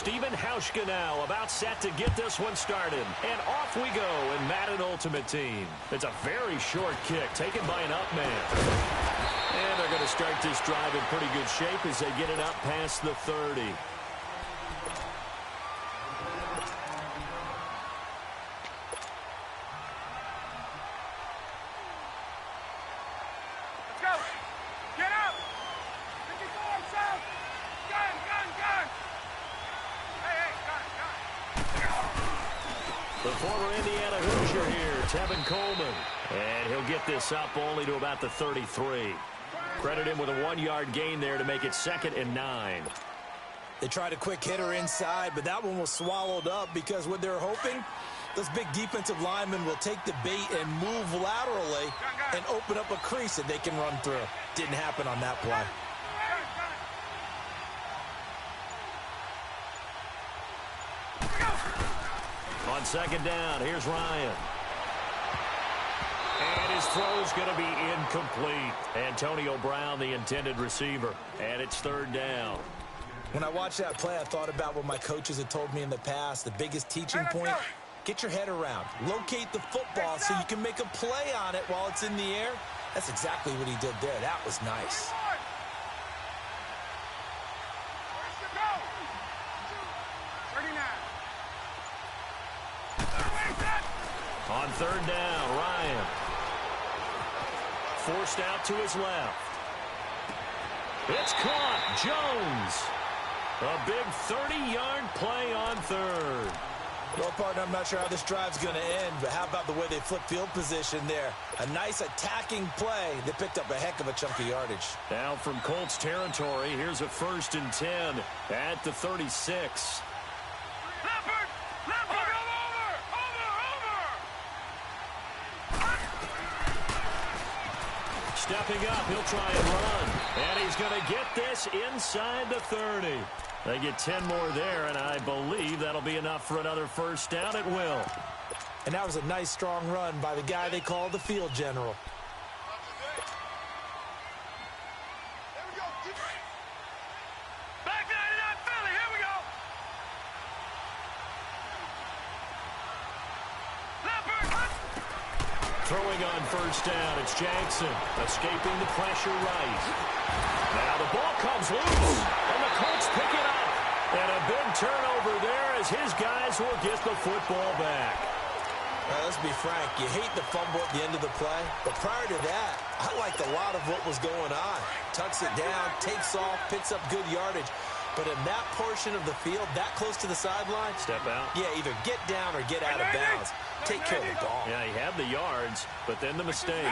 Steven Hauschka now about set to get this one started. And off we go in Madden Ultimate Team. It's a very short kick taken by an up man. And they're going to start this drive in pretty good shape as they get it up past the 30. The former Indiana Hoosier here, Tevin Coleman. And he'll get this up only to about the 33. Credit him with a 1-yard gain there to make it 2nd and 9. They tried a quick hitter inside, but that one was swallowed up because what they're hoping, those big defensive linemen will take the bait and move laterally and open up a crease that they can run through. Didn't happen on that play. On 2nd down, here's Ryan. And his throw's going to be incomplete. Antonio Brown, the intended receiver. And it's 3rd down. When I watched that play, I thought about what my coaches had told me in the past. The biggest teaching point, get your head around. Locate the football so you can make a play on it while it's in the air. That's exactly what he did there. That was nice. On 3rd down, Ryan. Forced out to his left. It's caught. Jones. A big 30-yard play on 3rd. Well, partner, I'm not sure how this drive's going to end, but how about the way they flip field position there? A nice attacking play. They picked up a heck of a chunk of yardage. Now from Colts territory, here's a 1st and 10 at the 36. Stepping up, he'll try and run. And he's going to get this inside the 30. They get 10 more there, and I believe that'll be enough for another 1st down at will. And that was a nice, strong run by the guy they call the field general. Throwing on 1st down, it's Jackson, escaping the pressure right. Now the ball comes loose, and the Colts pick it up. And a big turnover there as his guys will get the football back. Well, let's be frank, you hate the fumble at the end of the play, but prior to that, I liked a lot of what was going on. Tucks it down, takes off, picks up good yardage. But in that portion of the field, that close to the sideline, step out. Yeah, either get down or get out of bounds. Take care of the ball. Yeah, he had the yards, but then the mistake.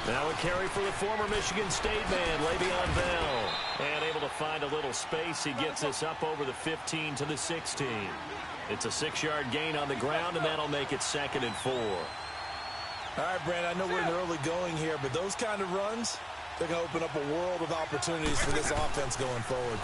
Now a carry for the former Michigan State man, Le'Veon Bell. And able to find a little space. He gets this up over the 15 to the 16. It's a 6-yard gain on the ground, and that'll make it 2nd and 4. All right, Brand, I know we're in the early going here, but those kind of runs, they're going to open up a world of opportunities for this offense going forward.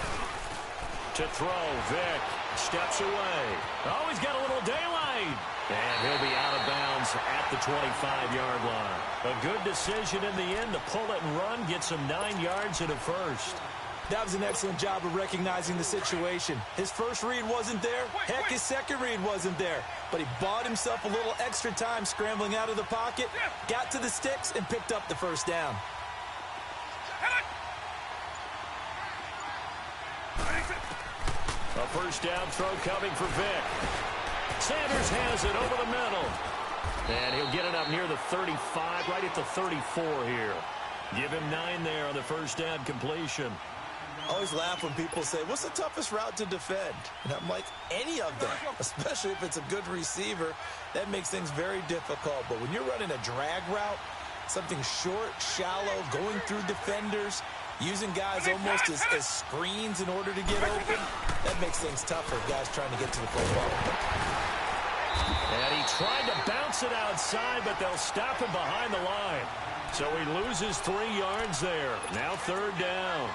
To throw, Vick steps away. Oh, he's got a little daylight. And he'll be out of bounds at the 25-yard line. A good decision in the end to pull it and run, get some 9 yards and a 1st. That was an excellent job of recognizing the situation. His first read wasn't there. Heck, his second read wasn't there. But he bought himself a little extra time scrambling out of the pocket, got to the sticks, and picked up the 1st down. A 1st down throw coming for Vick. Sanders has it over the middle. And he'll get it up near the 35, right at the 34 here. Give him 9 there on the 1st down completion. I always laugh when people say, what's the toughest route to defend? And I'm like, any of them, especially if it's a good receiver. That makes things very difficult. But when you're running a drag route, something short, shallow, going through defenders, using guys almost as screens in order to get open, that makes things tougher, guys trying to get to the football. And he tried to bounce it outside, but they'll stop him behind the line. So he loses 3 yards there. Now 3rd down.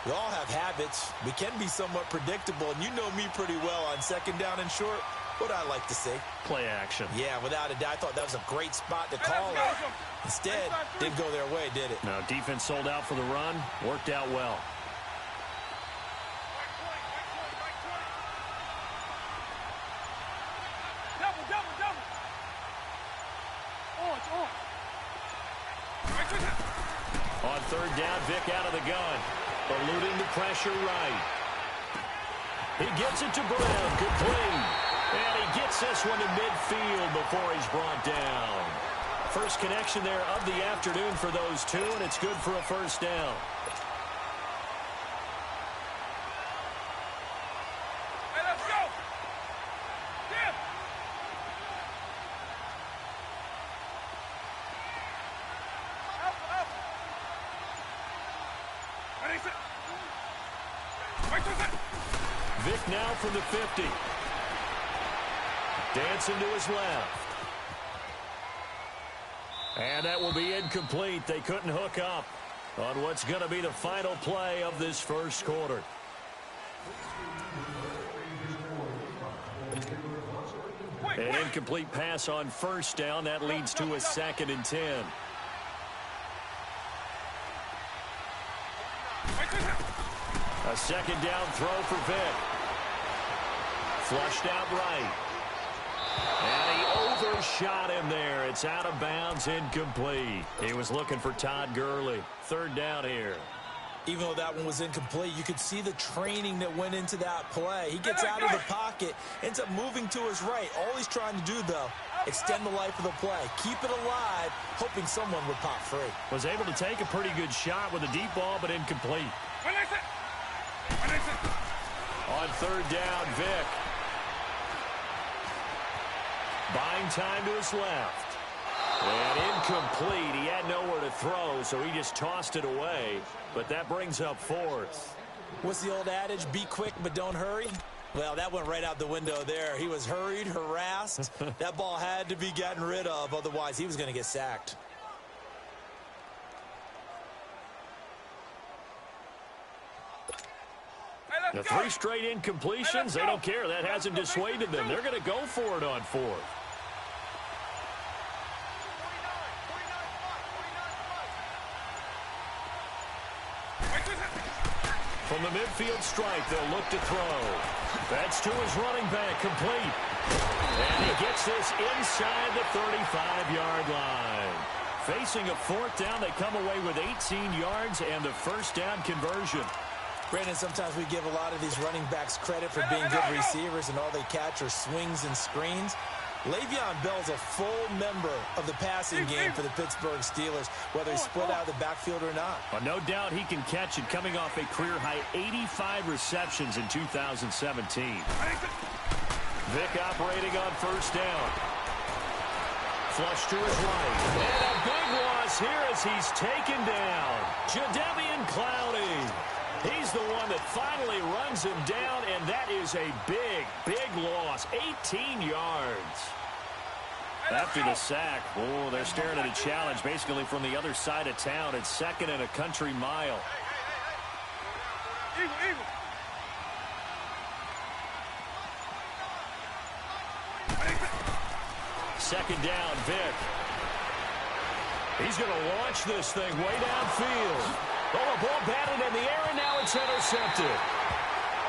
We all have habits. We can be somewhat predictable, and you know me pretty well on 2nd down and short. What I like to see. Play action. Yeah, without a doubt. I thought that was a great spot to call it. Instead, didn't go their way, did it? No, defense sold out for the run. Worked out well. On third down, Vick out of the gun. Eluding the pressure right. He gets it to Brown. Complete. And he gets this one to midfield before he's brought down. First connection there of the afternoon for those two, and it's good for a first down. Hey, let's go. Tim. Vick now from the 50. Dancing to his left. And that will be incomplete. They couldn't hook up on what's going to be the final play of this first quarter. An incomplete pass on first down. That leads to a 2nd and 10. A second down throw for Vick. Flushed out right. And he overshot him there. It's out of bounds, incomplete. He was looking for Todd Gurley. Third down here. Even though that one was incomplete, you could see the training that went into that play. He gets out of the pocket, ends up moving to his right. All he's trying to do, though, extend the life of the play. Keep it alive, hoping someone would pop free. Was able to take a pretty good shot with a deep ball, but incomplete. On third down, Vick. Buying time to his left. And incomplete. He had nowhere to throw, so he just tossed it away. But that brings up 4th. What's the old adage? Be quick, but don't hurry. Well, that went right out the window there. He was hurried, harassed. That ball had to be gotten rid of. Otherwise, he was going to get sacked. The 3 straight incompletions, they don't care. That hasn't dissuaded them. They're going to go for it on 4th. From the midfield stripe, they'll look to throw. That's to his running back, complete. And he gets this inside the 35-yard line. Facing a 4th down, they come away with 18 yards and the first down conversion. Brandon, sometimes we give a lot of these running backs credit for being good receivers, and all they catch are swings and screens. Le'Veon Bell's a full member of the passing game for the Pittsburgh Steelers, whether he's split out of the backfield or not. Well, no doubt he can catch it, coming off a career-high 85 receptions in 2017. Vick operating on first down. Flush to his right. And a big loss here as he's taken down. Jadeveon Clowney. He's the one that finally runs him down, and that is a big, big loss. 18 yards. After the sack, oh, they're staring at a challenge basically from the other side of town. It's 2nd and a country mile. Second down, Vick. He's going to launch this thing way downfield. Oh, a ball batted in the air, and now it's intercepted.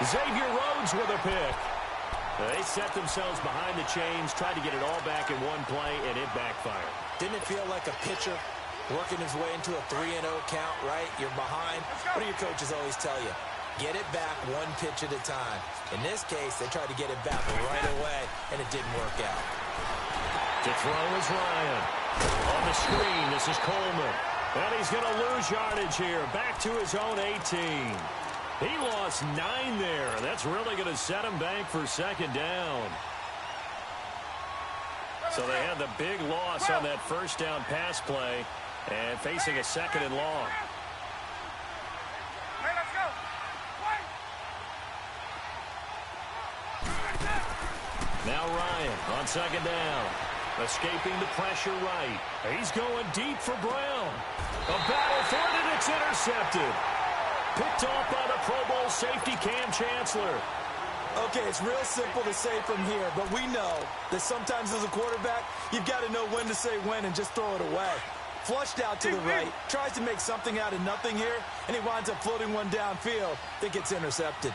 Xavier Rhodes with a pick. They set themselves behind the chains, tried to get it all back in one play, and it backfired. Didn't it feel like a pitcher working his way into a 3-0 count, right? You're behind. What do your coaches always tell you? Get it back one pitch at a time. In this case, they tried to get it back right away, and it didn't work out. To throw is Ryan. On the screen, this is Coleman. And he's going to lose yardage here. Back to his own 18. He lost 9 there. That's really going to set him back for second down. So they had the big loss on that first down pass play and facing a 2nd and long. Now Ryan on second down. Escaping the pressure right. He's going deep for Brown. A battle for it, and it's intercepted. Picked off by the Pro Bowl safety Cam Chancellor. Okay, it's real simple to say from here, but we know that sometimes as a quarterback, you've got to know when to say when and just throw it away. Flushed out to the right, tries to make something out of nothing here, and he winds up floating one downfield that gets intercepted.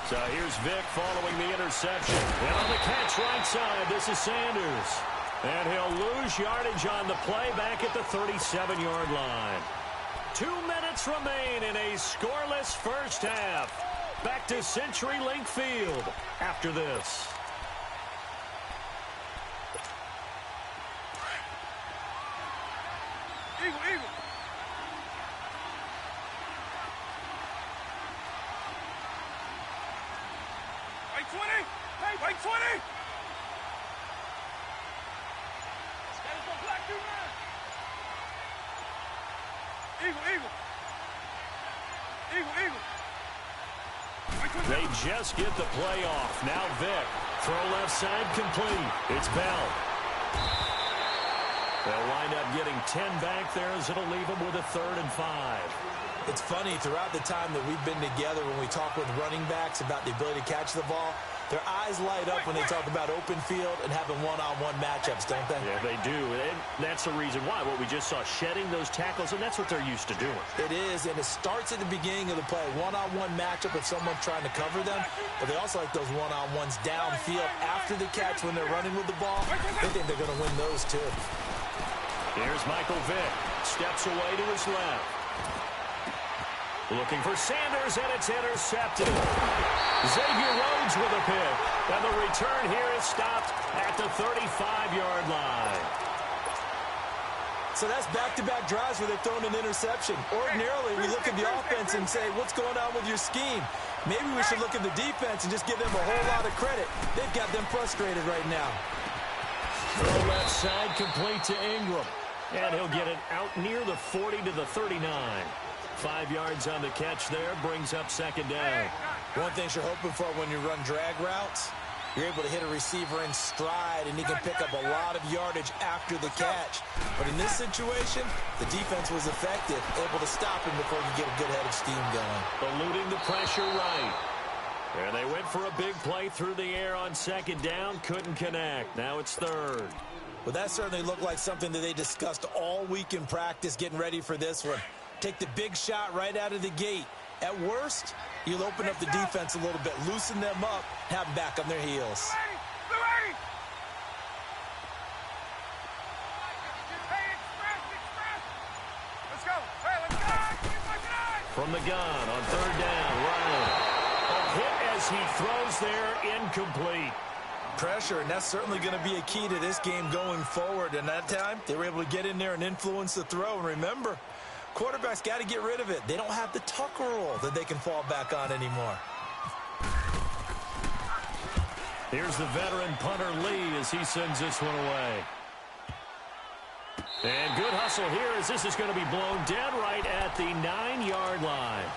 So here's Vic following the interception. And on the catch right side, this is Sanders. And he'll lose yardage on the play back at the 37-yard line. 2 minutes remain in a scoreless first half. Back to CenturyLink Field after this. Eagle, eagle. Right 20. Hey, right 20. Eagle, eagle. Eagle, eagle. They just get the play off. Now Vic. Throw left side complete. It's Bell. They'll wind up getting 10 back there as it'll leave them with a 3rd and 5. It's funny, throughout the time that we've been together, when we talk with running backs about the ability to catch the ball, their eyes light up when they talk about open field and having one-on-one matchups, don't they? Yeah, they do. And that's the reason why. What we just saw, shedding those tackles, and that's what they're used to doing. It is, and it starts at the beginning of the play. One-on-one matchup if someone's trying to cover them, but they also like those one-on-ones downfield after the catch when they're running with the ball. They think they're going to win those, too. Here's Michael Vick. Steps away to his left. Looking for Sanders, and it's intercepted. Xavier Rhodes with a pick. And the return here is stopped at the 35-yard line. So that's back-to-back drives where they've thrown an interception. Ordinarily, we look at the offense and say, what's going on with your scheme? Maybe we should look at the defense and just give them a whole lot of credit. They've got them frustrated right now. Throw left side complete to Ingram. And he'll get it out near the 40 to the 39. 5 yards on the catch there, brings up 2nd down. One thing you're hoping for when you run drag routes, you're able to hit a receiver in stride, and he can pick up a lot of yardage after the catch. But in this situation, the defense was effective, able to stop him before he could get a good head of steam going. Eluding the pressure right. And they went for a big play through the air on 2nd down, couldn't connect. Now it's 3rd. Well, that certainly looked like something that they discussed all week in practice, getting ready for this one. Take the big shot right out of the gate. At worst, you'll open up the defense a little bit, loosen them up, have them back on their heels. Let's go. Hey, let's go. From the gun on 3rd down, Ryan. A hit as he throws there, incomplete. Pressure, and that's certainly going to be a key to this game going forward. And that time, they were able to get in there and influence the throw. And remember, quarterbacks got to get rid of it. They don't have the tuck rule that they can fall back on anymore. Here's the veteran punter Lee as he sends this one away. And good hustle here as this is going to be blown dead right at the 9-yard line.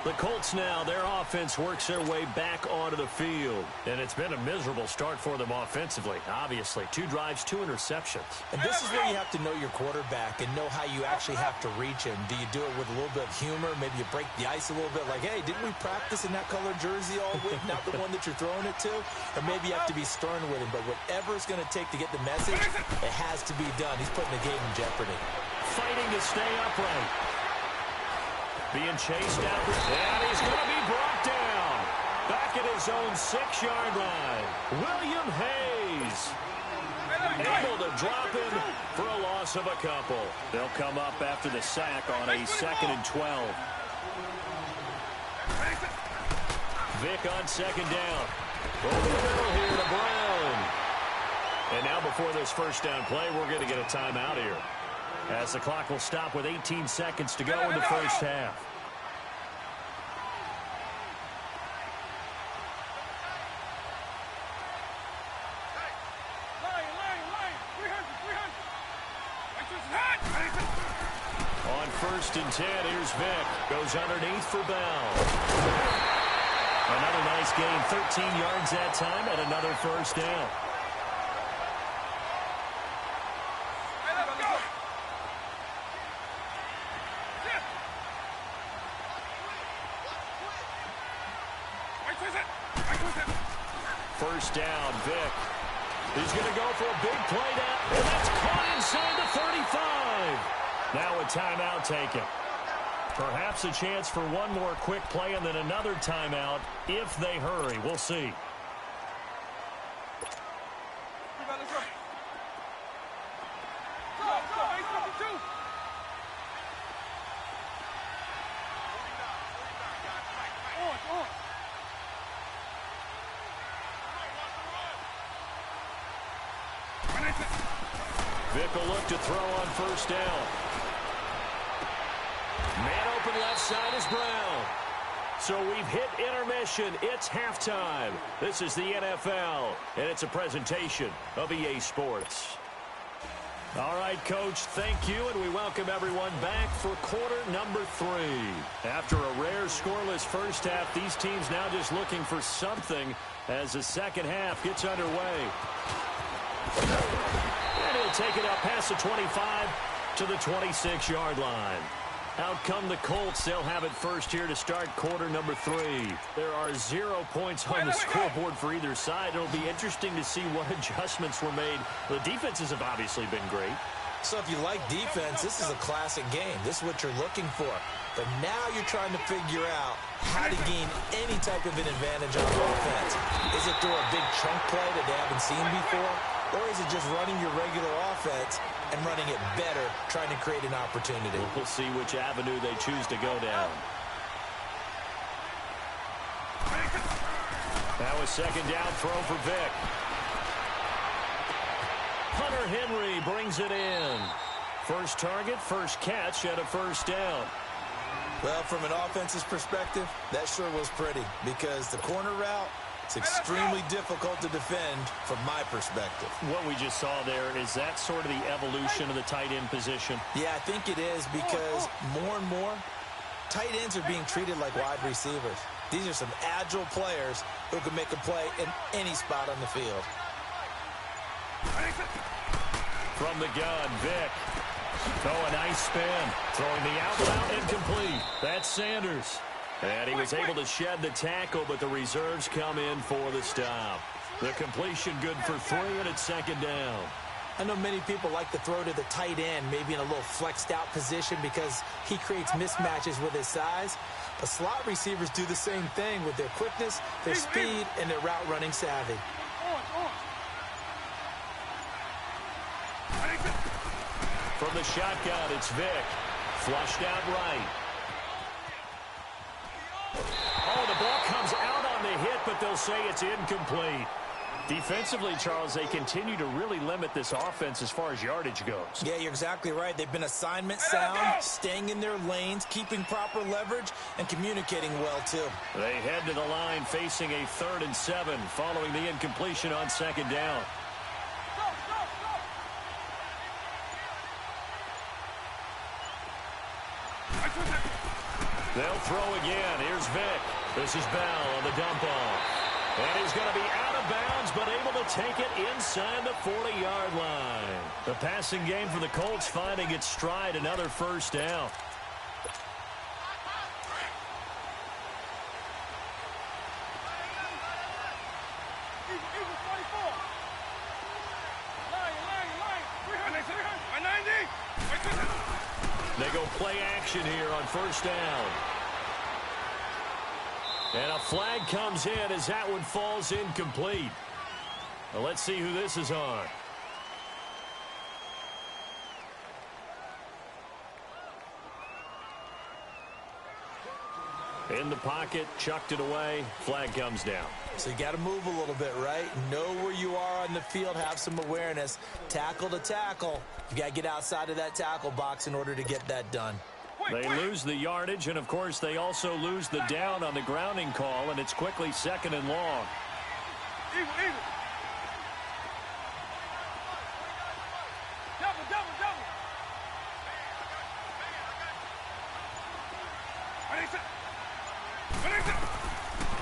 The Colts now, their offense works their way back onto the field. And it's been a miserable start for them offensively, obviously. 2 drives, 2 interceptions. And this is where you have to know your quarterback and know how you actually have to reach him. Do you do it with a little bit of humor? Maybe you break the ice a little bit like, hey, didn't we practice in that color jersey all week, not the one that you're throwing it to? Or maybe you have to be stern with him. But whatever it's going to take to get the message, it has to be done. He's putting the game in jeopardy. Fighting to stay upright. Being chased out, and he's going to be brought down. Back at his own 6-yard line. William Hayes able to drop him for a loss of a couple. They'll come up after the sack on a 2nd and 12. Vic on 2nd down. Over the middle here to Brown. And now before this first down play, we're going to get a timeout here, as the clock will stop with 18 seconds to go in the first half. On 1st and 10, here's Vic. Goes underneath for Bell. Another nice gain, 13 yards that time, and another first down. first down. Vick. He's going to go for a big play down, and that's caught inside the 35. Now a timeout taken. Perhaps a chance for one more quick play and then another timeout if they hurry. We'll see. Vick will look to throw on first down. Man open left side is Brown. So we've hit intermission. It's halftime. This is the NFL, and it's a presentation of EA Sports. All right, Coach, thank you, and we welcome everyone back for quarter number 3. After a rare scoreless first half, these teams now just looking for something as the second half gets underway. And he'll take it up past the 25 to the 26-yard line. Out come the Colts. They'll have it first here to start quarter number 3. There are 0 points on the scoreboard for either side. It'll be interesting to see what adjustments were made. The defenses have obviously been great. So if you like defense, this is a classic game. This is what you're looking for. But now you're trying to figure out how to gain any type of an advantage on offense. Is it through a big chunk play that they haven't seen before? Or is it just running your regular offense and running it better, trying to create an opportunity? We'll see which avenue they choose to go down. Now a second down throw for Vick. Hunter Henry brings it in. First target, first catch, and a first down. Well, from an offense's perspective, that sure was pretty because the corner route, it's extremely difficult to defend from my perspective. What we just saw there, is that sort of the evolution of the tight end position? Yeah, I think it is because more and more, tight ends are being treated like wide receivers. These are some agile players who can make a play in any spot on the field. From the gun, Vick. Oh, a nice spin. Throwing the out route incomplete. That's Sanders. And he was able to shed the tackle, but the reserves come in for the stop. The completion good for 3, and it's second down. I know many people like to throw to the tight end, maybe in a little flexed out position because he creates mismatches with his size. But slot receivers do the same thing with their quickness, their speed, and their route running savvy. From the shotgun, it's Vick. Flushed out right. Oh, the ball comes out on the hit, but they'll say it's incomplete. Defensively, Charles, they continue to really limit this offense as far as yardage goes. Yeah, you're exactly right. They've been assignment sound, staying in their lanes, keeping proper leverage, and communicating well, too. They head to the line facing a 3rd and 7 following the incompletion on second down. They'll throw again. Here's Vick. This is Bell on the dump off. And he's going to be out of bounds, but able to take it inside the 40-yard line. The passing game for the Colts finding its stride, another first down. They go play action here on first down. And a flag comes in as that one falls incomplete. Well, let's see who this is on. In the pocket, chucked it away, flag comes down. So you got to move a little bit, right? Know where you are on the field, have some awareness. Tackle to tackle. You got to get outside of that tackle box in order to get that done. They lose the yardage, and, of course, they also lose the down on the grounding call, and it's quickly 2nd and long. Double.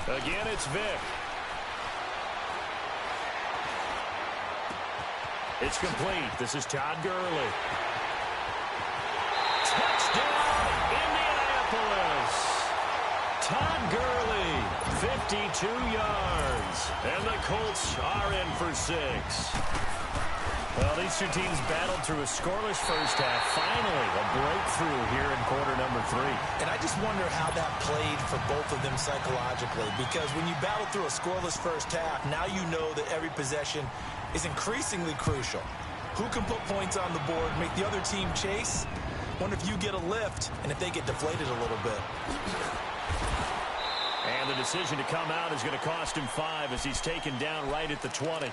Again, it's Vick. It's complete. This is Todd Gurley. Touchdown, Indianapolis. Todd Gurley 52 yards. And the Colts are in for 6. Well, these two teams battled through a scoreless first half. Finally, a breakthrough here in quarter number 3. And I just wonder how that played for both of them psychologically, because when you battle through a scoreless first half, now you know that every possession is increasingly crucial. Who can put points on the board, make the other team chase? Wonder if you get a lift and if they get deflated a little bit. And the decision to come out is going to cost him 5 as he's taken down right at the 20.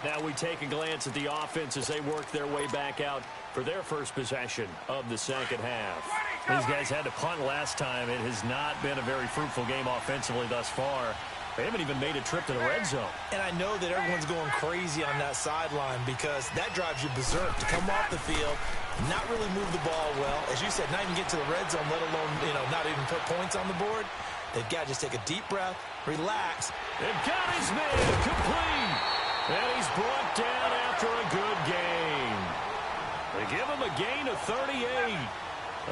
Now we take a glance at the offense as they work their way back out for their first possession of the second half. These guys had to punt last time. It has not been a very fruitful game offensively thus far. They haven't even made a trip to the red zone. And I know that everyone's going crazy on that sideline because that drives you berserk to come off the field, not really move the ball well. As you said, not even get to the red zone, let alone, not even put points on the board. They've got to just take a deep breath, relax. They've got his man complete. And he's brought down after a good game. They give him a gain of 38.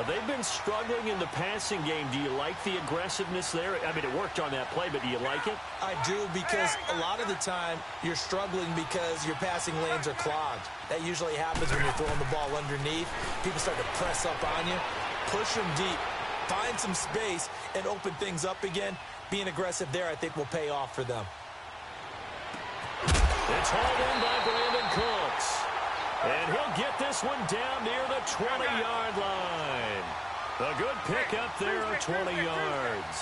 They've been struggling in the passing game. Do you like the aggressiveness there? I mean, it worked on that play, but do you like it? I do, because a lot of the time you're struggling because your passing lanes are clogged. That usually happens when you're throwing the ball underneath. People start to press up on you, push them deep, find some space, and open things up again. Being aggressive there, I think, will pay off for them. It's hauled in by Brandon Cooks. And he'll get this one down near the 20-yard line. A good pickup there of 20 yards.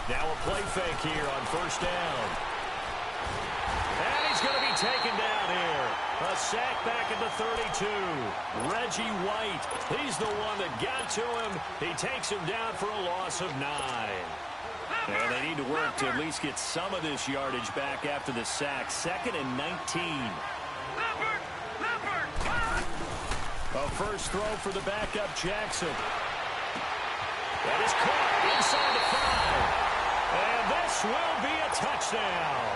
Now a play fake here on first down. And he's going to be taken down here. A sack back at the 32. Reggie White, he's the one that got to him. He takes him down for a loss of 9. And they need to work to at least get some of this yardage back after the sack. 2nd and 19. A first throw for the backup Jackson. That is caught inside the 5. And this will be a touchdown.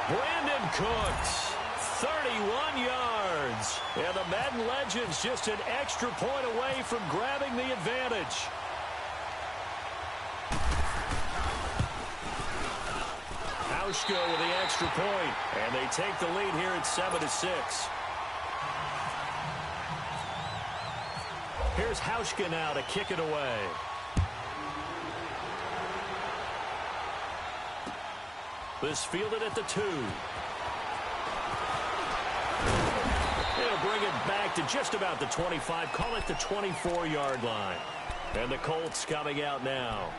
Brandon Cooks, 31 yards. And the Madden Legends just an extra point away from grabbing the advantage. Hauschka with the extra point, and they take the lead here at 7-6. Here's Hauschka now to kick it away. This fielded at the 2. They'll bring it back to just about the 25, call it the 24-yard line. And the Colts coming out now.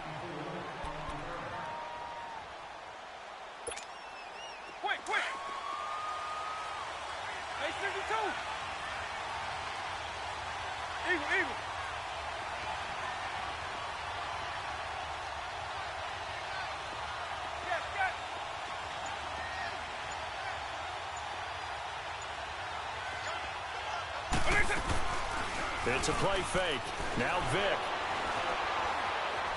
It's a play fake. Now Vick.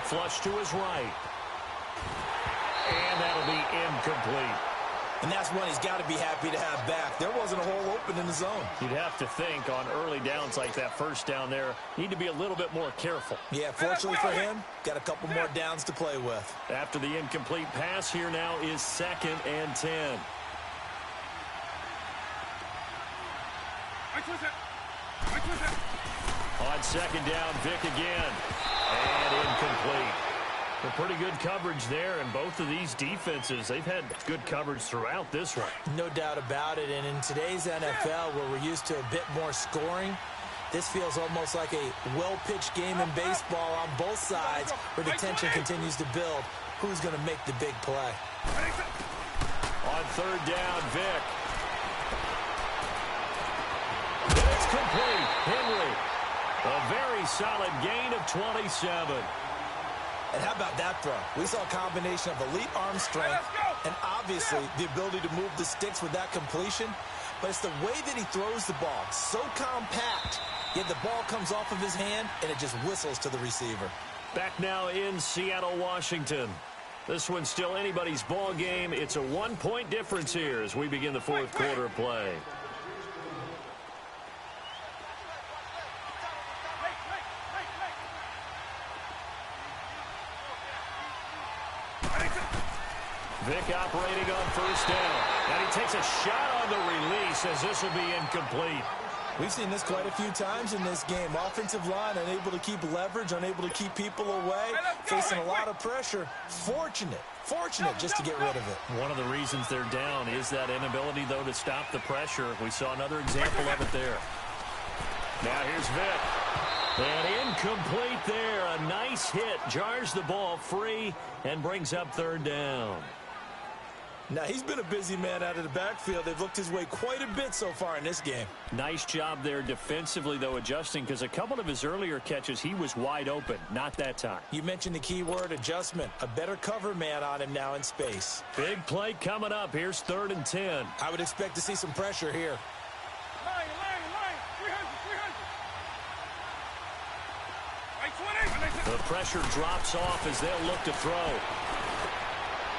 Flush to his right. And that'll be incomplete. And that's one he's got to be happy to have back. There wasn't a hole open in the zone. You'd have to think on early downs like that first down there, need to be a little bit more careful. Yeah, fortunately for him, got a couple more downs to play with. After the incomplete pass, here now is 2nd and 10. On 2nd down, Vick again. And incomplete. A pretty good coverage there, and both of these defenses, they've had good coverage throughout this one. No doubt about it, and in today's NFL, where we're used to a bit more scoring, this feels almost like a well-pitched game in baseball on both sides, where the tension continues to build. Who's going to make the big play? On 3rd down, Vick. And it's complete. Henry. A very solid gain of 27. And how about that throw? We saw a combination of elite arm strength and obviously the ability to move the sticks with that completion. But it's the way that he throws the ball. So compact, yet the ball comes off of his hand and it just whistles to the receiver. Back now in Seattle, Washington. This one's still anybody's ball game. It's a 1-point difference here as we begin the 4th quarter of play. Vick operating on first down. And he takes a shot on the release as this will be incomplete. We've seen this quite a few times in this game. Offensive line unable to keep leverage, unable to keep people away, facing a lot of pressure. Fortunate just to get rid of it. One of the reasons they're down is that inability, though, to stop the pressure. We saw another example of it there. Now here's Vick. And incomplete there. A nice hit. Jars the ball free and brings up third down. Now, he's been a busy man out of the backfield. They've looked his way quite a bit so far in this game. Nice job there defensively, though, adjusting, because a couple of his earlier catches, he was wide open. Not that time. You mentioned the key word, adjustment. A better cover man on him now in space. Big play coming up. Here's 3rd and 10. I would expect to see some pressure here. Line, 300. The pressure drops off as they'll look to throw.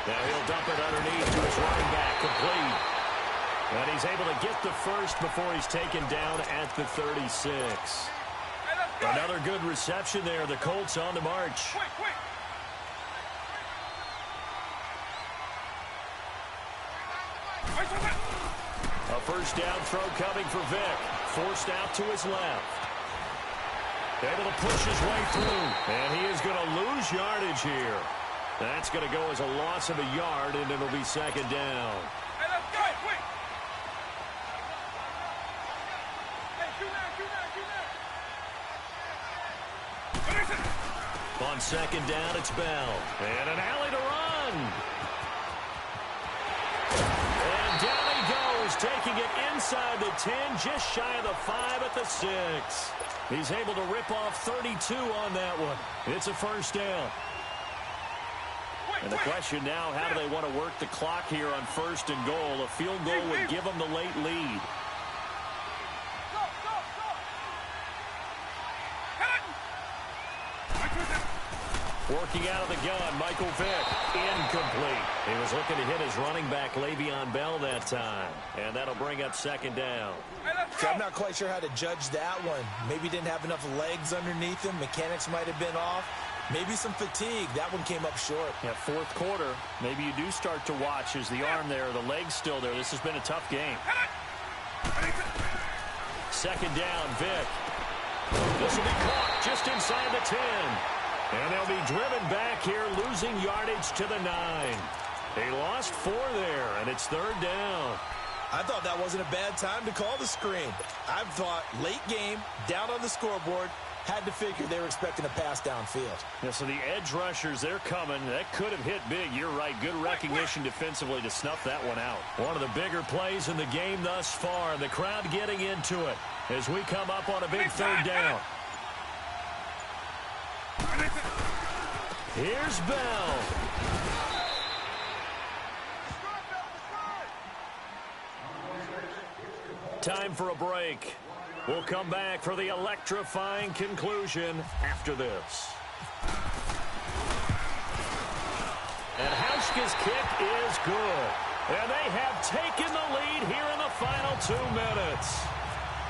Now he'll dump it underneath to his running back, complete. And he's able to get the first before he's taken down at the 36. Another good reception there. The Colts on the march. A first down throw coming for Vick. Forced out to his left. Able to push his way through. And he is going to lose yardage here. That's going to go as a loss of a yard, and it'll be 2nd down. Hey, let's go, quick! Hey, shoot now. On 2nd down, it's Bell. And an alley to run. And down he goes, taking it inside the 10, just shy of the 5 at the 6. He's able to rip off 32 on that one. It's a first down. And the question now, how do they want to work the clock here on 1st and goal? A field goal would give them the late lead. Working out of the gun, Michael Vick. Incomplete. He was looking to hit his running back, Le'Veon Bell, that time. And that'll bring up 2nd down. Okay, I'm not quite sure how to judge that one. Maybe didn't have enough legs underneath him. Mechanics might have been off. Maybe some fatigue. That one came up short. Yeah, 4th quarter. Maybe you do start to watch as the arm there, the leg's still there. This has been a tough game. 2nd down, Vick. This will be caught just inside the 10. And they'll be driven back here, losing yardage to the 9. They lost 4 there, and it's 3rd down. I thought that wasn't a bad time to call the screen. I've thought late game, down on the scoreboard, had to figure they were expecting a pass downfield. Yeah, so the edge rushers, they're coming. That could have hit big. You're right. Good recognition defensively to snuff that one out. One of the bigger plays in the game thus far. The crowd getting into it as we come up on a big 3rd down. Here's Bell. Time for a break. We'll come back for the electrifying conclusion after this. And Hauschka's kick is good. And they have taken the lead here in the final 2 minutes.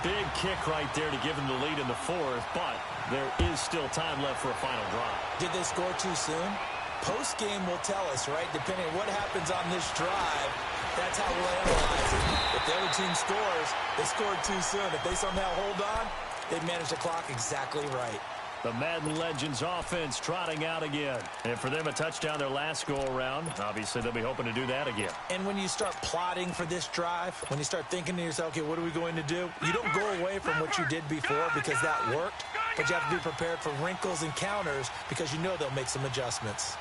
Big kick right there to give them the lead in the 4th, but there is still time left for a final drive. Did they score too soon? Post-game will tell us, right? Depending on what happens on this drive, that's how we'll analyze it. If the other team scores, they scored too soon. If they somehow hold on, they manage the clock exactly right. The Madden Legends offense trotting out again. And for them, a touchdown their last go-around. Obviously, they'll be hoping to do that again. And when you start plotting for this drive, when you start thinking to yourself, okay, what are we going to do? You don't go away from what you did before because that worked, but you have to be prepared for wrinkles and counters because you know they'll make some adjustments.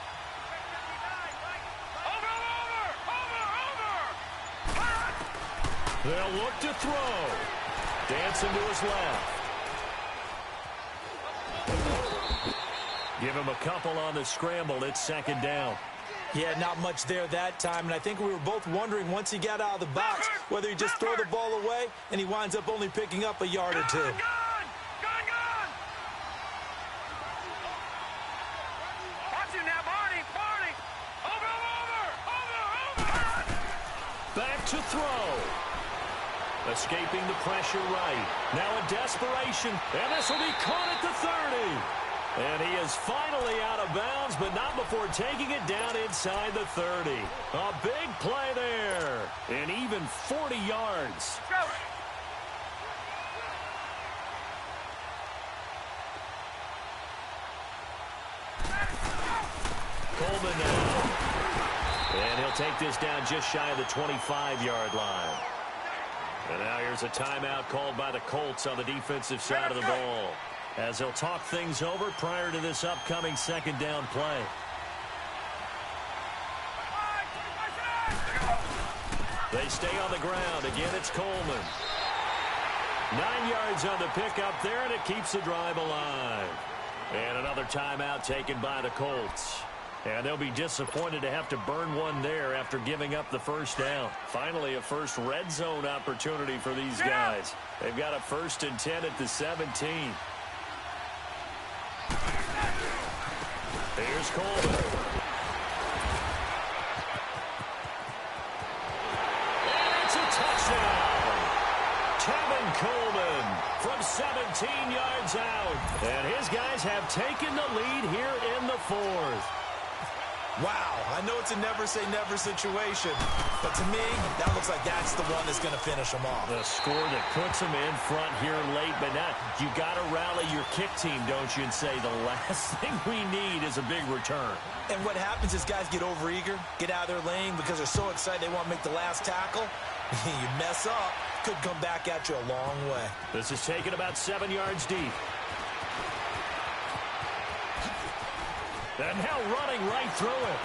They'll look to throw. Dancing to his left. Give him a couple on the scramble. It's 2nd down. Yeah, not much there that time, and I think we were both wondering once he got out of the box whether he just throw the ball away and he winds up only picking up a yard or 2. Gone! Watch it now, Barney! Over! Back to throw. Escaping the pressure right. Now a desperation, and this will be caught at the 30. And he is finally out of bounds, but not before taking it down inside the 30. A big play there. And even 40 yards. Go. Coleman now. And he'll take this down just shy of the 25-yard line. And now here's a timeout called by the Colts on the defensive side of the ball, as they'll talk things over prior to this upcoming second down play. They stay on the ground. Again, it's Coleman. 9 yards on the pickup there, and it keeps the drive alive. And another timeout taken by the Colts. And they'll be disappointed to have to burn one there after giving up the first down. Finally, a first red zone opportunity for these guys. They've got a 1st and 10 at the 17. Here's Coleman. And it's a touchdown. Kevin Coleman from 17 yards out. And his guys have taken the lead here in the 4th. Wow, I know it's a never-say-never situation, but to me, that looks like that's the one that's going to finish them off. The score that puts them in front here late, but now you got to rally your kick team, don't you, and say the last thing we need is a big return. And what happens is guys get overeager, get out of their lane because they're so excited they want to make the last tackle. You mess up, could come back at you a long way. This is taken about 7 yards deep. And now running right through it.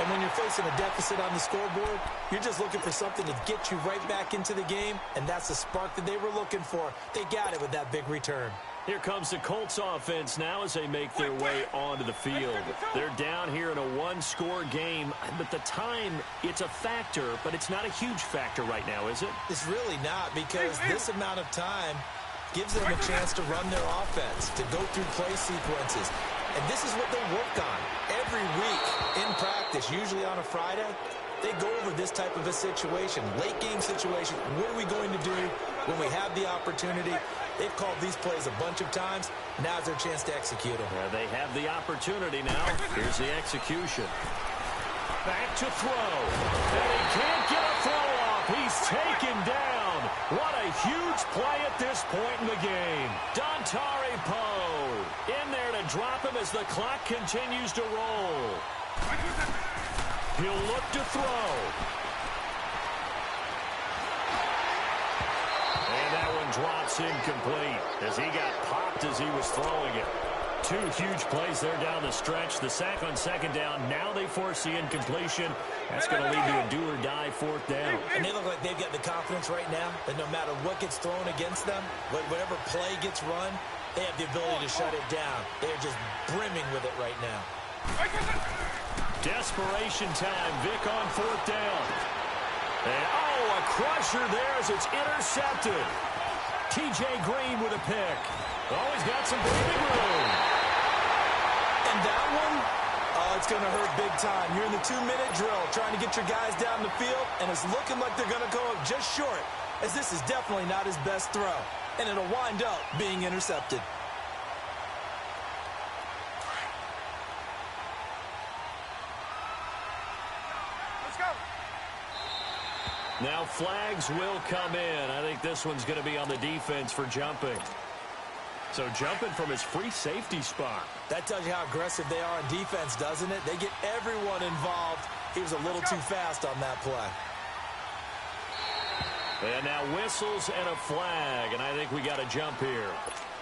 And when you're facing a deficit on the scoreboard, you're just looking for something to get you right back into the game, and that's the spark that they were looking for. They got it with that big return. Here comes the Colts offense now as they make their way onto the field. They're down here in a one-score game, but the time, it's a factor, but it's not a huge factor right now, is it? It's really not, because this amount of time gives them a chance to run their offense, to go through play sequences. And this is what they work on every week in practice, usually on a Friday. They go over this type of a situation, late game situation. What are we going to do when we have the opportunity? They've called these plays a bunch of times. Now's their chance to execute them. They have the opportunity now. Here's the execution. Back to throw. And he can't get a throw off. He's taken down. What a huge play at this point in the game. Dontari Poe in there to drop him as the clock continues to roll. He'll look to throw. And that one drops incomplete as he got popped as he was throwing it. Two huge plays there down the stretch. The sack on second down. Now they force the incompletion. That's going to lead to a do-or-die 4th down. And they look like they've got the confidence right now that no matter what gets thrown against them, whatever play gets run, they have the ability to shut it down. They're just brimming with it right now. Desperation time. Vic on 4th down. And, a crusher there as it's intercepted. T.J. Green with a pick. Oh, he's got some breathing room. And that one, it's going to hurt big time. You're in the 2-minute drill trying to get your guys down the field, and it's looking like they're going to go up just short, as this is definitely not his best throw. And it'll wind up being intercepted. Let's go. Now flags will come in. I think this one's going to be on the defense for jumping. So jumping from his free safety spot. That tells you how aggressive they are on defense, doesn't it? They get everyone involved. He was a little too fast on that play. And now whistles and a flag, and I think we got a jump here.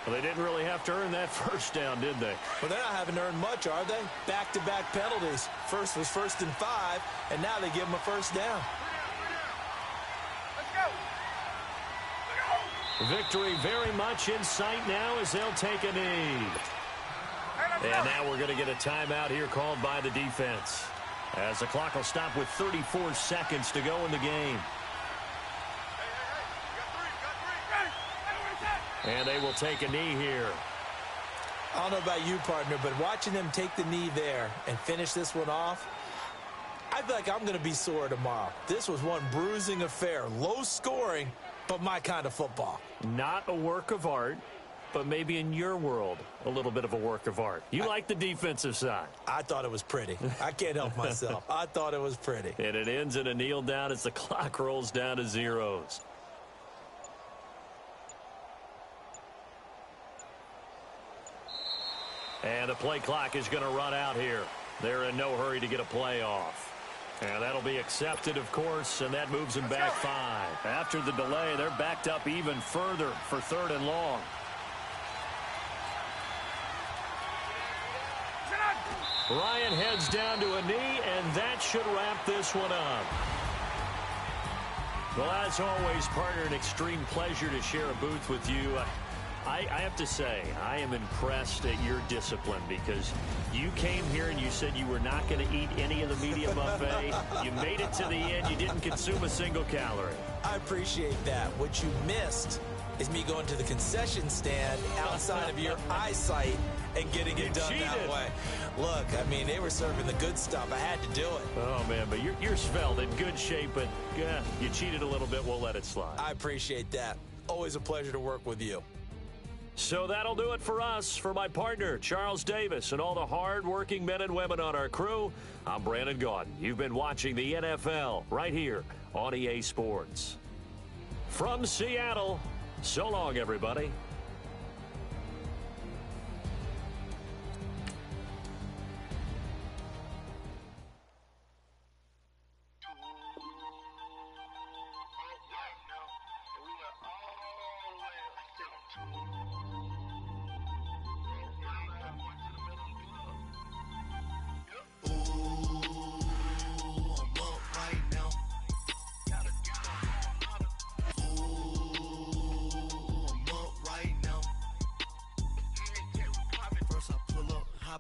Well, they didn't really have to earn that first down, did they? Well, they're not having to earn much, are they? Back-to-back penalties. First was 1st and 5, and now they give them a first down. Let's go. Victory very much in sight now as they'll take a knee. And now we're going to get a timeout here called by the defense, as the clock will stop with 34 seconds to go in the game. And they will take a knee here. I don't know about you, partner, but watching them take the knee there and finish this one off, I feel like I'm going to be sore tomorrow. This was one bruising affair. Low scoring, but my kind of football. Not a work of art, but maybe in your world, a little bit of a work of art. You like the defensive side. I thought it was pretty. I can't help myself. I thought it was pretty. And it ends in a kneel down as the clock rolls down to zeros. And the play clock is going to run out here. They're in no hurry to get a play off. And that'll be accepted, of course, and that moves them back 5. After the delay, they're backed up even further for 3rd and long. Ryan heads down to a knee, and that should wrap this one up. Well, as always, partner, an extreme pleasure to share a booth with you. I have to say, I am impressed at your discipline because you came here and you said you were not going to eat any of the media buffet. You made it to the end. You didn't consume a single calorie. I appreciate that. What you missed is me going to the concession stand outside of your eyesight and getting it done that way. Look, I mean, they were serving the good stuff. I had to do it. Oh, man, but you're svelte, in good shape, but you cheated a little bit. We'll let it slide. I appreciate that. Always a pleasure to work with you. So that'll do it for us. For my partner, Charles Davis, and all the hard-working men and women on our crew, I'm Brandon Gaudin. You've been watching the NFL right here on EA Sports. From Seattle, so long, everybody.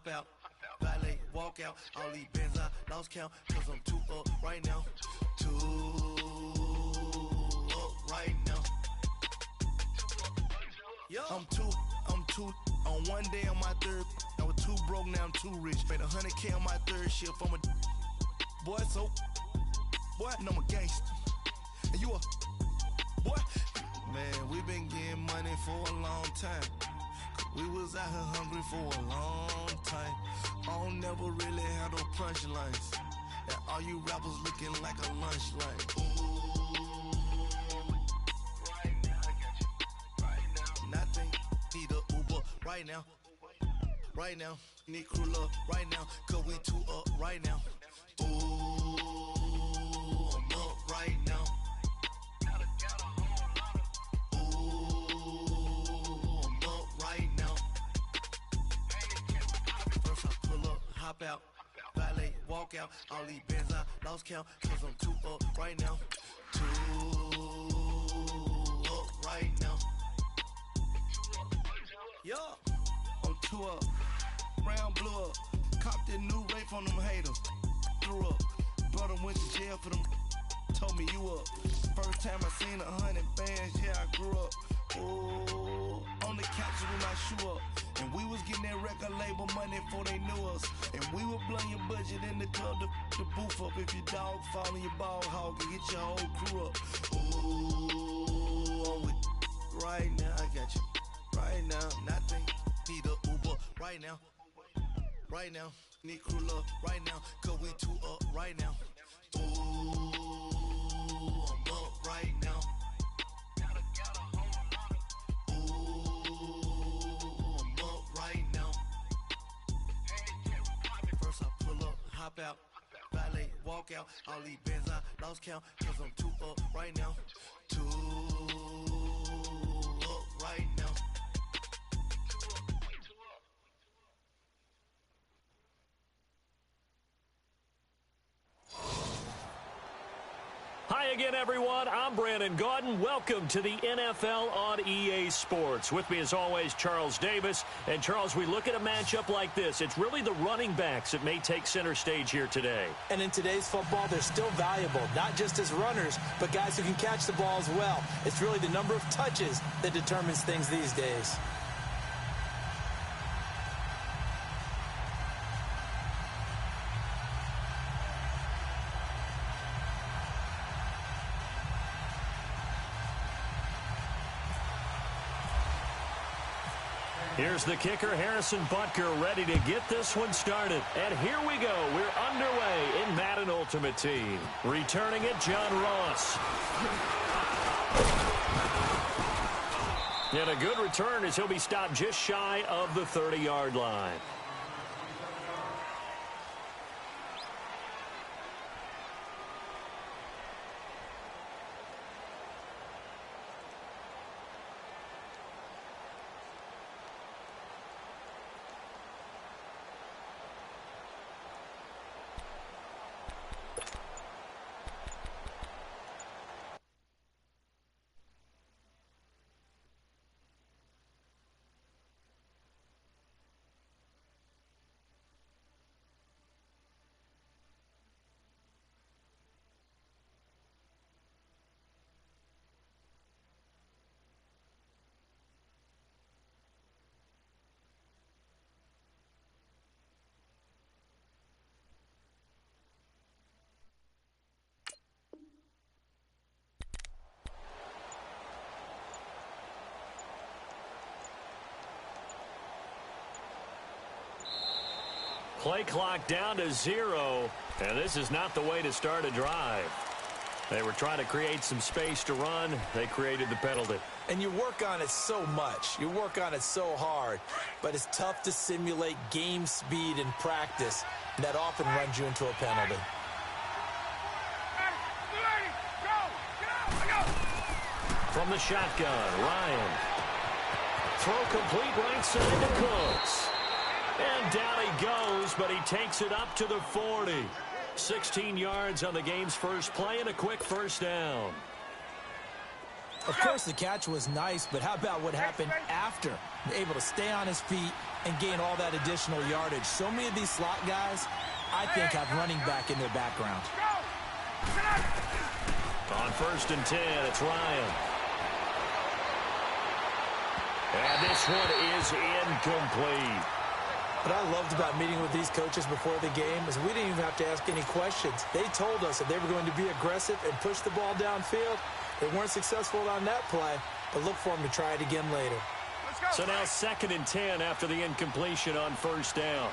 Out, valet, walk out, all these bands I lost count, cause I'm too up right now, too up right now, yo, I'm too, on one day on my third, I was too broke, now I'm too rich, made 100K on my third shift, I'm a boy, so, boy, and I'm a gangster, and you a, boy, man, we been getting money for a long time. We was out here hungry for a long time. I don't never really had no punchlines. And all you rappers looking like a lunch line. Ooh, right now, I got you. Right now. Nothing, need a Uber right now. Right now, need crew love right now. Cause we too up right now. Ooh, I'm up right now. Hop out, valet, walk out, all these bands I lost count, cause I'm too up right now, too up right now, yeah, I'm too up, round blew up, copped that new rape on them haters, threw up, brother went to jail for them, told me you up, first time I seen 100 bands, yeah I grew up, ooh, on the couch with my shoe up. And we was getting that record label money before they knew us. And we were blowing your budget in the club to boof up. If your dog fall in your ball hog and get your whole crew up. Ooh, I'm with right now. I got you right now. Nothing, need a Uber right now. Right now, need crew love right now. Cause we too up right now. Ooh, I'm up right now. Hop out, valet, walk out, all these bands I lost count, cause I'm too up right now, too up right now. Hi again, everyone. I'm Brandon Gaudin. Welcome to the NFL on EA Sports. With me, as always, Charles Davis. And, Charles, we look at a matchup like this. It's really the running backs that may take center stage here today. And in today's football, they're still valuable, not just as runners, but guys who can catch the ball as well. It's really the number of touches that determines things these days. Here's the kicker, Harrison Butker, ready to get this one started. And here we go. We're underway in Madden Ultimate Team. Returning it, John Ross. And a good return as he'll be stopped just shy of the 30-yard line. Play clock down to 0, and this is not the way to start a drive. They were trying to create some space to run. They created the penalty. And you work on it so much. You work on it so hard. But it's tough to simulate game speed in practice. And that often runs you into a penalty. From the shotgun, Ryan. Throw complete right side to Cooks. And down he goes, but he takes it up to the 40. 16 yards on the game's first play and a quick first down. Of course, the catch was nice, but how about what happened after? Able to stay on his feet and gain all that additional yardage. So many of these slot guys, I think, have running back in their background. On 1st and 10, it's Ryan. And this one is incomplete. What I loved about meeting with these coaches before the game is we didn't even have to ask any questions. They told us that they were going to be aggressive and push the ball downfield. They weren't successful on that play, but look for them to try it again later. So now 2nd and 10 after the incompletion on 1st down.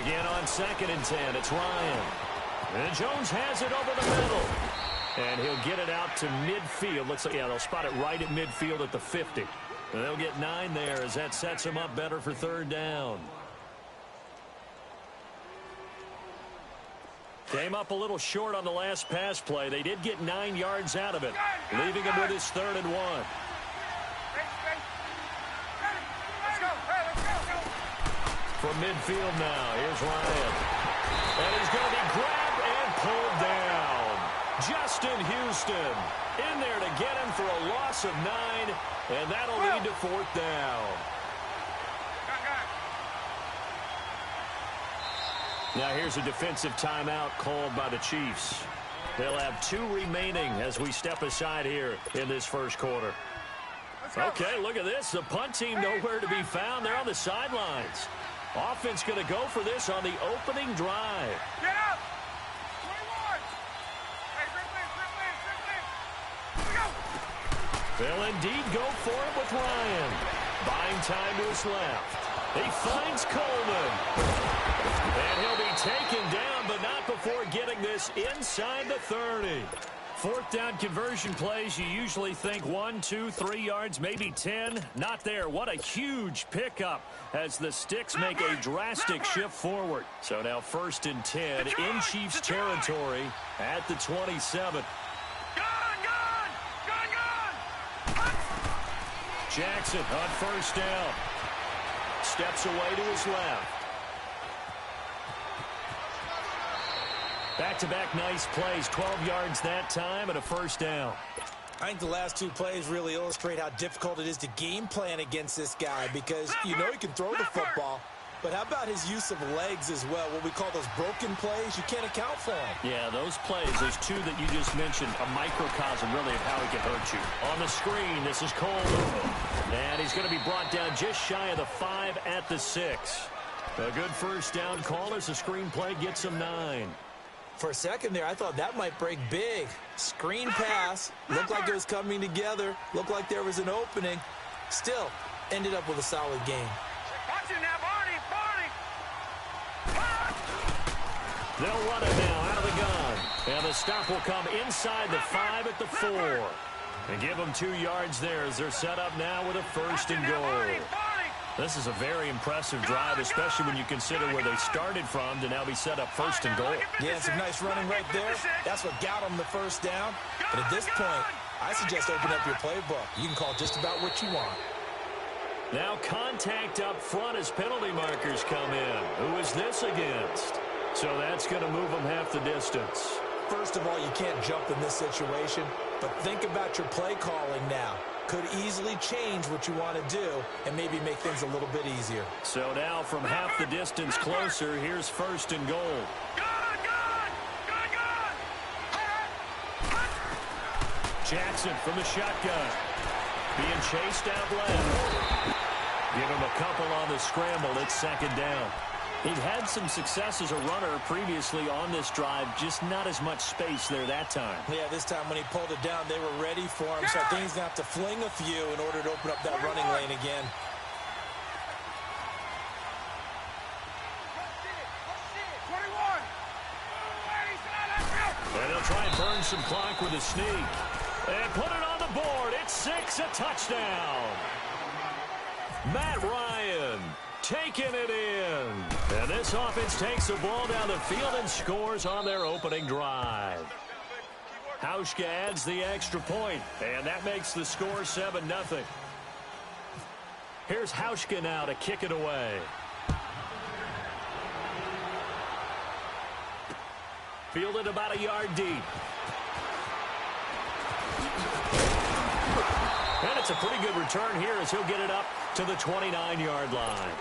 Again on 2nd and 10, it's Ryan. And Jones has it over the middle. And he'll get it out to midfield. Looks like, yeah, they'll spot it right at midfield at the 50. And they'll get 9 there as that sets them up better for 3rd down. Came up a little short on the last pass play. They did get 9 yards out of it, leaving him with his 3rd and 1. From midfield now, here's Ryan. And he's going to be grabbed and pulled down. Justin Houston in there to get him for a loss of 9, and that'll lead to 4th down. Now here's a defensive timeout called by the Chiefs. They'll have 2 remaining as we step aside here in this first quarter. Okay, look at this. The punt team nowhere to be found. They're on the sidelines. Offense going to go for this on the opening drive. Get up! 21! They'll indeed go for it with Ryan. Buying time to his left. He finds Coleman. And he'll be taken down, but not before getting this inside the 30. 4th down conversion plays, you usually think 1, 2, 3 yards, maybe 10. Not there. What a huge pickup as the Sticks make a drastic shift forward. So now 1st and 10 in Chiefs territory at the 27. Jackson on 1st down. Steps away to his left. Back-to-back nice plays, 12 yards that time and a 1st down. I think the last 2 plays really illustrate how difficult it is to game plan against this guy because you know he can throw the football, but how about his use of legs as well, what we call those broken plays? You can't account for them. Yeah, those plays, those 2 that you just mentioned, a microcosm really of how he can hurt you. On the screen, this is Coleman. And he's going to be brought down just shy of the 5 at the 6. A good 1st down call as the screen play gets him 9. For a second there, I thought that might break big. Screen pass, looked like it was coming together, looked like there was an opening. Still, ended up with a solid game. Watch it now, Barney, Barney. They'll run it now out of the gun. And the stop will come inside the 5 at the 4. And give them 2 yards there as they're set up now with a first and goal. This is a very impressive drive, especially when you consider where they started from to now be set up first and goal. Yeah, some nice running right there. That's what got them the first down. But at this point, I suggest open up your playbook. You can call just about what you want. Now contact up front as penalty markers come in. Who is this against? So that's going to move them half the distance. First of all, you can't jump in this situation, but think about your play calling now. Could easily change what you want to do and maybe make things a little bit easier. So now from half the distance closer, here's first and goal. Jackson from the shotgun. Being chased out left. Give him a couple on the scramble. It's second down. He'd had some success as a runner previously on this drive, just not as much space there that time. Yeah, this time when he pulled it down, they were ready for him, so I think he's going to have to fling a few in order to open up that running lane again. And they'll try and burn some clock with a sneak. And put it on the board. It's 6, a touchdown. Matt Ryan taking it in. And this offense takes the ball down the field and scores on their opening drive. Hauschka adds the extra point, and that makes the score 7-0. Here's Hauschka now to kick it away. Fielded about a yard deep. And it's a pretty good return here as he'll get it up to the 29-yard line.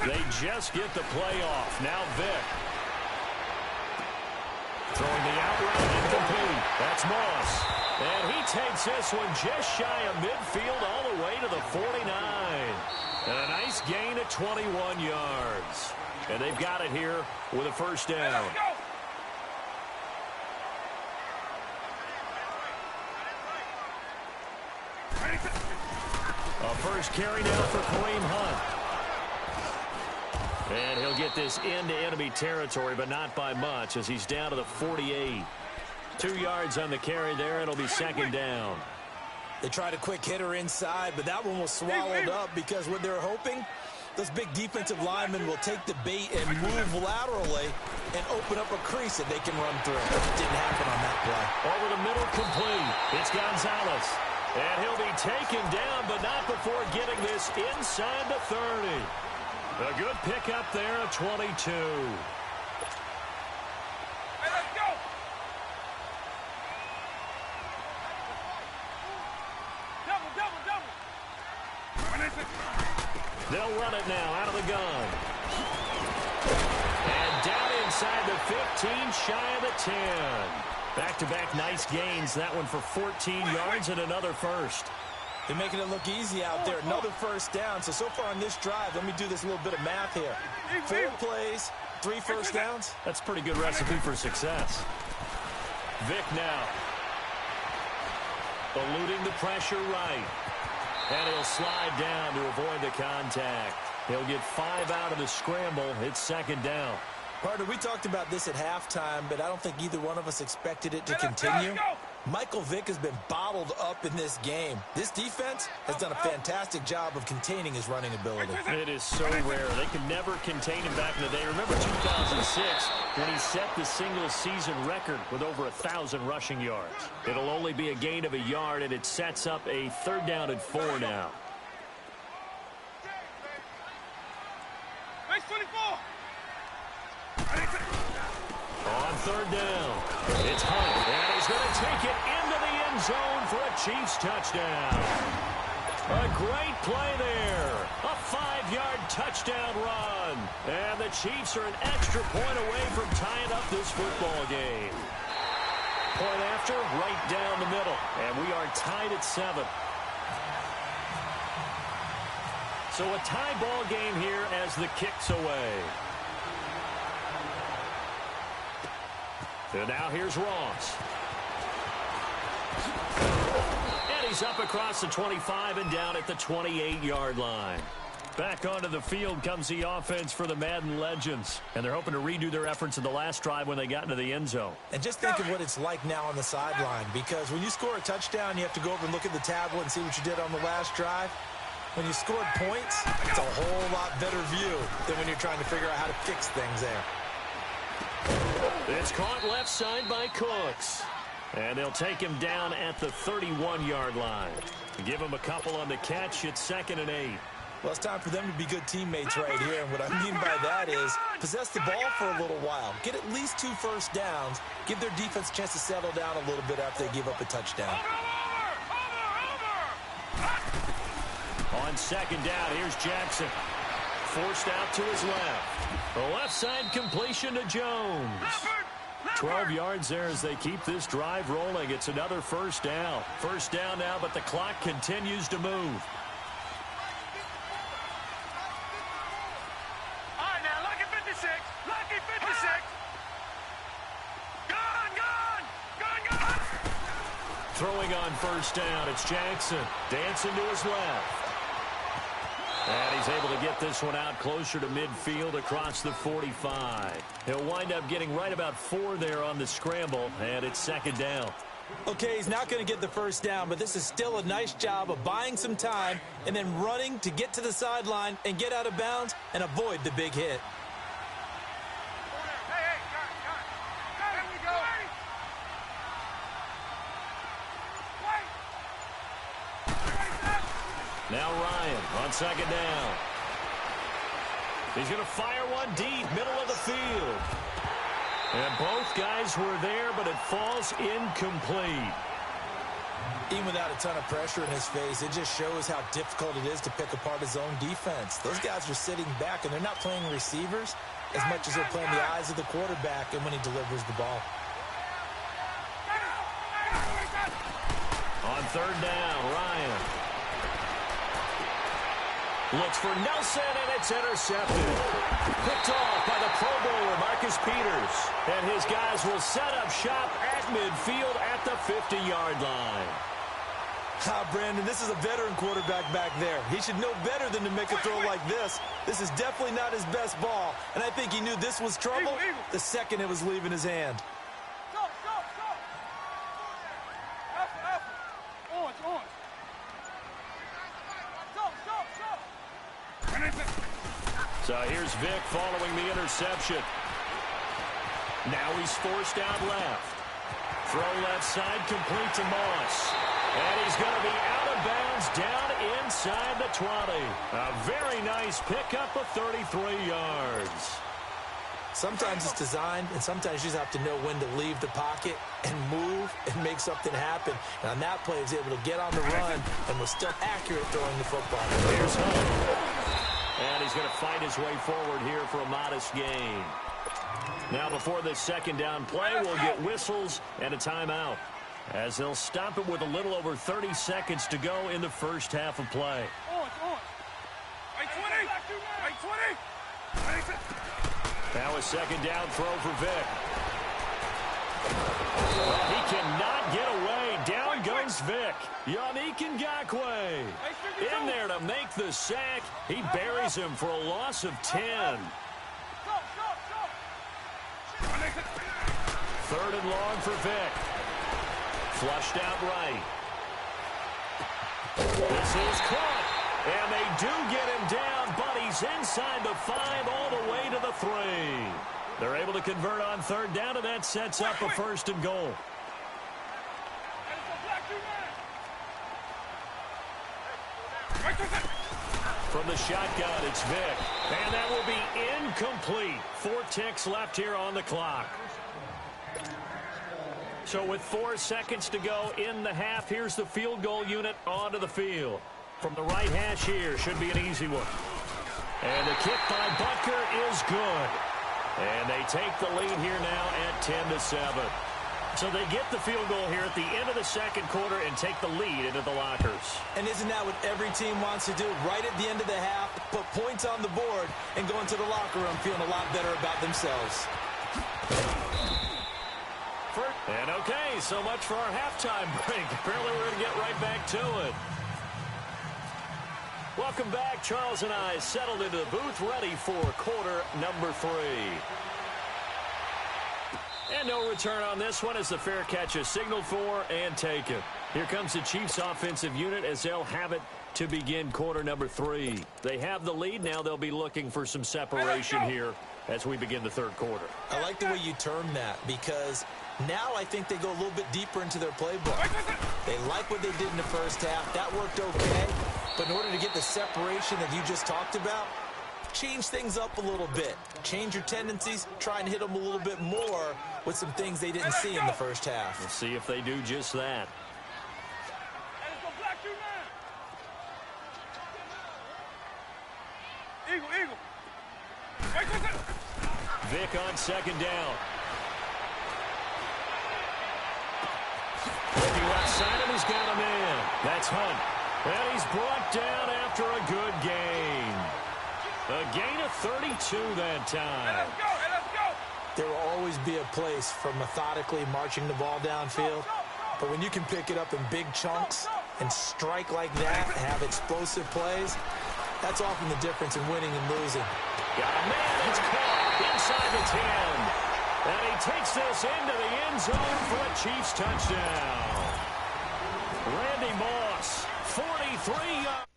They just get the play off. Now Vick. Throwing the out route incomplete. That's Moss. And he takes this one just shy of midfield all the way to the 49. And a nice gain at 21 yards. And they've got it here with a first down. A first carry now for Kareem Hunt. And he'll get this into enemy territory, but not by much as he's down to the 48. 2 yards on the carry there. It'll be second down. They tried a quick hitter inside, but that one was swallowed up because what they're hoping, those big defensive linemen will take the bait and move laterally and open up a crease that they can run through. Didn't happen on that play. Over the middle, complete. It's Gonzalez. And he'll be taken down, but not before getting this inside the 30. A good pickup there at 22. Hey, let's go. Double. They'll run it now out of the gun. And down inside the 15, shy of the 10. Back-to-back nice gains. That one for 14 yards and another first. They're making it look easy out there. Another first down. So far on this drive, let me do this little bit of math here. 4 plays, 3 first downs. That's a pretty good recipe for success. Vick now. Eluding the pressure right. And he'll slide down to avoid the contact. He'll get 5 out of the scramble. It's second down. Partner, we talked about this at halftime, but I don't think either one of us expected it to continue. Michael Vick has been bottled up in this game. This defense has done a fantastic job of containing his running ability. It is so rare. They could never contain him back in the day. Remember 2006 when he set the single-season record with over 1,000 rushing yards. It'll only be a gain of a yard, and it sets up a third down and 4 now. On third down, it's Hunt, and he's going to take it into the end zone for a Chiefs touchdown. A great play there. A 5-yard touchdown run. And the Chiefs are an extra point away from tying up this football game. Point after, right down the middle. And we are tied at 7. So a tie ball game here as the kick's away. And now here's Ross. And he's up across the 25 and down at the 28-yard line. Back onto the field comes the offense for the Madden Legends. And they're hoping to redo their efforts in the last drive when they got into the end zone. And just think of what it's like now on the sideline. Because when you score a touchdown, you have to go over and look at the tablet and see what you did on the last drive. When you scored points, it's a whole lot better view than when you're trying to figure out how to fix things there. It's caught left side by Cooks. And they'll take him down at the 31-yard line. Give him a couple on the catch. It's 2nd and 8. Well, it's time for them to be good teammates right here. And what I mean by that is possess the ball for a little while. Get at least 2 first downs. Give their defense a chance to settle down a little bit after they give up a touchdown. On 2nd down, here's Jackson. Forced out to his left. The left side completion to Jones. 12 yards there as they keep this drive rolling. It's another first down. First down now, but the clock continues to move. All right, now, lucky 56. Lucky 56. Gone. Throwing on first down, it's Jackson. Dancing to his left. And he's able to get this one out closer to midfield across the 45. He'll wind up getting right about 4 there on the scramble, and it's 2nd down. Okay, he's not going to get the first down, but this is still a nice job of buying some time and then running to get to the sideline and get out of bounds and avoid the big hit. Hey, there we go. Now Ryan on 2nd down. He's going to fire one deep, middle of the field. And both guys were there, but it falls incomplete. Even without a ton of pressure in his face, it just shows how difficult it is to pick apart his own defense. Those guys are sitting back, and they're not playing receivers as much as they're playing the eyes of the quarterback and when he delivers the ball. On 3rd down, Ryan looks for Nelson, and it's intercepted. Picked off by the Pro Bowler, Marcus Peters. And his guys will set up shop at midfield at the 50-yard line. Brandon, this is a veteran quarterback back there. He should know better than to make a throw like this. This is definitely not his best ball. And I think he knew this was trouble the second it was leaving his hand. So here's Vic following the interception. Now he's forced out left. Throw left side, complete to Moss. And he's going to be out of bounds down inside the 20. A very nice pickup of 33 yards. Sometimes it's designed, and sometimes you just have to know when to leave the pocket and move and make something happen. And on that play, he was able to get on the run and was still accurate throwing the football. Here's Hunt. And he's going to fight his way forward here for a modest gain. Now before this 2nd down play, we'll get whistles and a timeout, as they'll stop it with a little over 30 seconds to go in the first half of play. Right 20. Right 20. Now a 2nd down throw for Vic. Well, he cannot get away. Down goes Vic. Yannick Ngakoue in there to make the sack. He buries him for a loss of 10. 3rd and long for Vic. Flushed out right. This is caught. And they do get him down, but he's inside the 5 all the way to the 3. They're able to convert on 3rd down, and that sets up a 1st and goal. From the shotgun, it's Vic. And that will be incomplete. 4 ticks left here on the clock. So with 4 seconds to go in the half, here's the field goal unit onto the field. From the right hash here, should be an easy one. And the kick by Butker is good. And they take the lead here now at 10-7. So they get the field goal here at the end of the second quarter and take the lead into the lockers. And isn't that what every team wants to do? Right at the end of the half, put points on the board and go into the locker room feeling a lot better about themselves. And okay, so much for our halftime break. Apparently we're going to get right back to it. Welcome back. Charles and I settled into the booth, ready for quarter number 3. And no return on this one as the fair catch is signaled for and taken. Here comes the Chiefs offensive unit as they'll have it to begin quarter number 3. They have the lead. Now they'll be looking for some separation here as we begin the third quarter. I like the way you term that because now I think they go a little bit deeper into their playbook. They like what they did in the first half. That worked okay. But in order to get the separation that you just talked about, change things up a little bit. Change your tendencies. Try and hit them a little bit more with some things they didn't see in the first half. We'll see if they do just that. Eagle. Vic on second down. Looking left side, and he's got him in. That's Hunt. And he's brought down after a good gain. A gain of 32 that time. Let's go. There will always be a place for methodically marching the ball downfield. But when you can pick it up in big chunks and strike like that and have explosive plays, that's often the difference in winning and losing. Got a man that's caught inside the 10. And he takes this into the end zone for a Chiefs touchdown. Randy Moss, 43 yards.